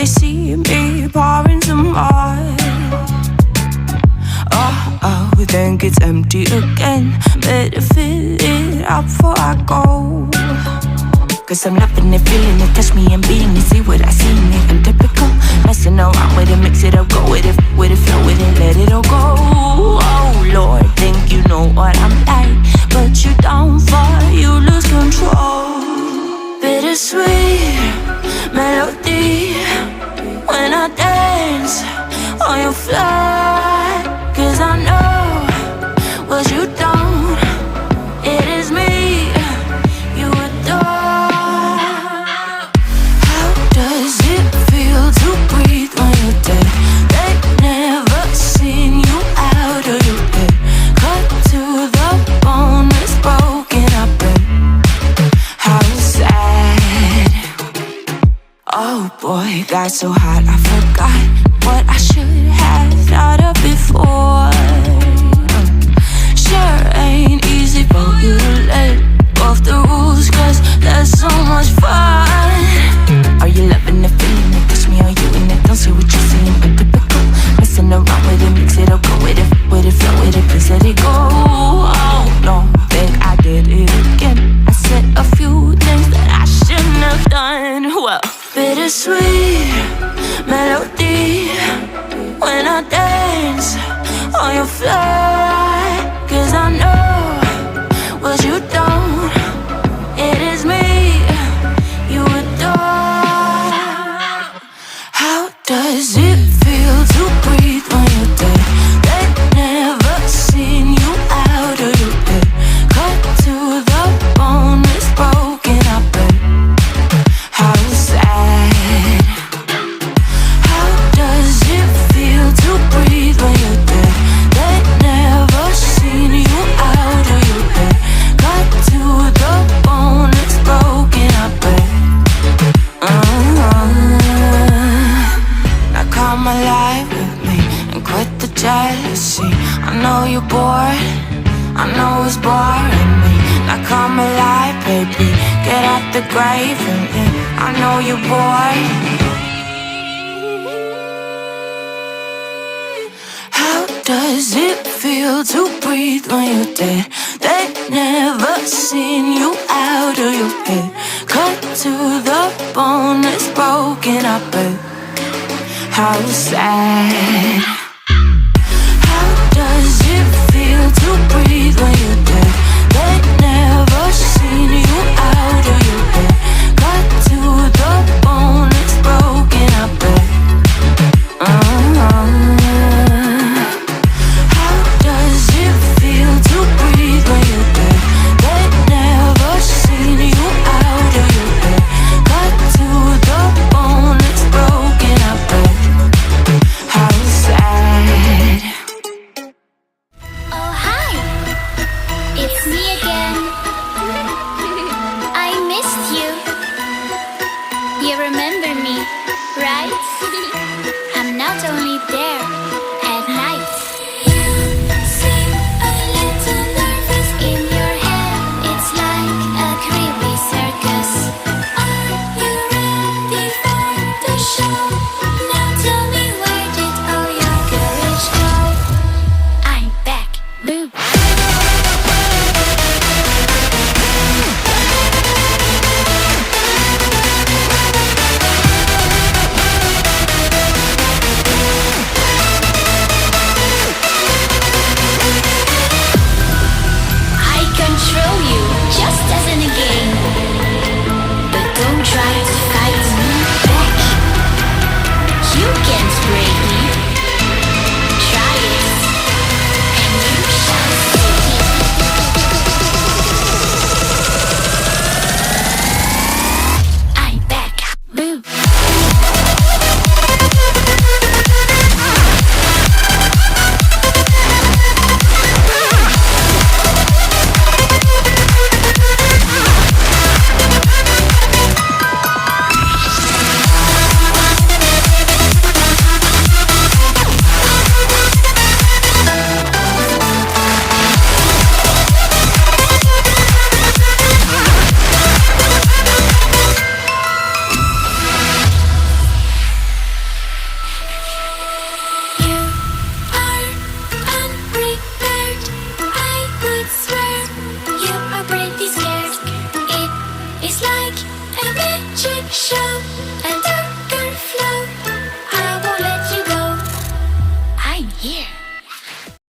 see me pouring some more. Oh, then gets empty again. Better fill it up before I go. Cause I'm loving it, feeling it, touch me and being it. See what I see in it, I'm typical. Messing around with it, mix it up, go with it, flow with it, let it all go. Oh Lord, think you know what I'm like, but you don't fall, you lose control. Bittersweet melody when I dance on your fly. Cause I know what you don't, it is me you adore. How does it feel to breathe when you're dead? They've never seen you out of your head. Cut to the bone, it's broken up and how sad. Oh boy, got so hot I forgot what I should have thought of before. Sure ain't easy for you to let go of the rules, cause there's so much fun. Are you loving it, feeling it, touch me, are you in it? Don't say what you're saying, but typical. Messing around with it, mix it up, go with it, flow with it, please let it go. Oh no, think I did it again. I said a few things that I shouldn't have done. Well, bittersweet melody when I dance on your fly. Cause I know what you don't, it is me you adore. How does it feel to breathe when you're dead? They've never seen you out of your head. Cut to the bone, it's broken up and how sad. How does it feel to breathe when you're dead? They've never seen you out of your head. Cut to the bone, it's broken up Now come alive with me and quit the jealousy. I know you're bored, I know it's boring me. Now come alive, baby, get out the grave and I know you're bored. How does it feel to breathe when you're dead? They've never seen you out of your head. Cut to the bone, it's broken up and how sad. How does it feel to breathe when you're dead? They've never seen you out of your head. Cut to the bone, it's broken up and how does it feel to breathe when you're dead? They've never seen you out of your head. Cut to the bone, it's broken up and how sad. Oh hi, it's me again. like a magic show, and darker flow.